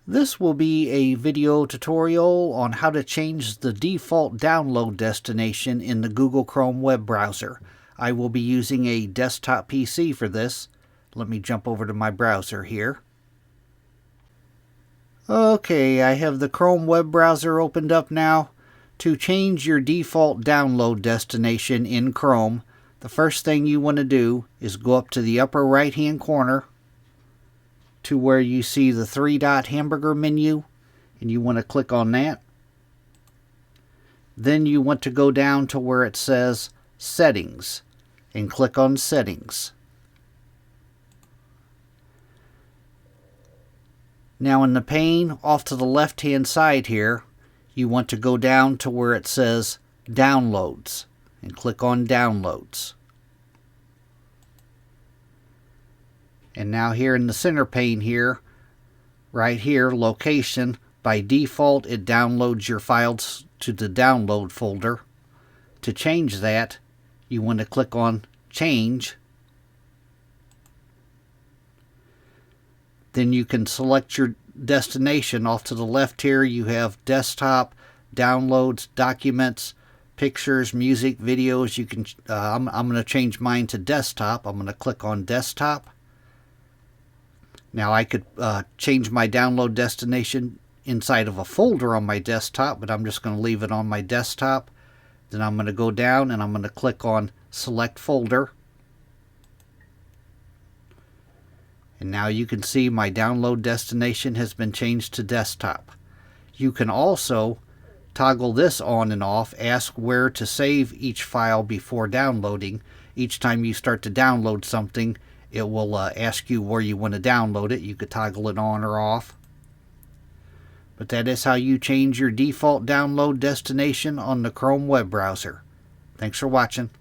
This will be a video tutorial on how to change the default download destination in the Google Chrome web browser. I will be using a desktop PC for this. Let me jump over to my browser here. Okay, I have the Chrome web browser opened up now. To change your default download destination in Chrome, the first thing you want to do is go up to the upper right hand corner to where you see the three-dot hamburger menu, and you want to click on that. Then you want to go down to where it says Settings and click on Settings. Now in the pane off to the left hand side here, you want to go down to where it says Downloads and click on Downloads. And now here in the center pane here, right here, Location, by default it downloads your files to the download folder. To change that, you want to click on Change. Then you can select your destination. Off to the left here you have Desktop, Downloads, Documents, Pictures, Music, Videos. You can I'm going to change mine to Desktop. I'm going to click on Desktop. Now I could change my download destination inside of a folder on my desktop, but I'm just going to leave it on my desktop. Then I'm going to go down and I'm going to click on Select Folder. And now you can see my download destination has been changed to desktop. You can also toggle this on and off, ask where to save each file before downloading. Each time you start to download something, it will ask you where you want to download it. You could toggle it on or off. But that is how you change your default download destination on the Chrome web browser. Thanks for watching.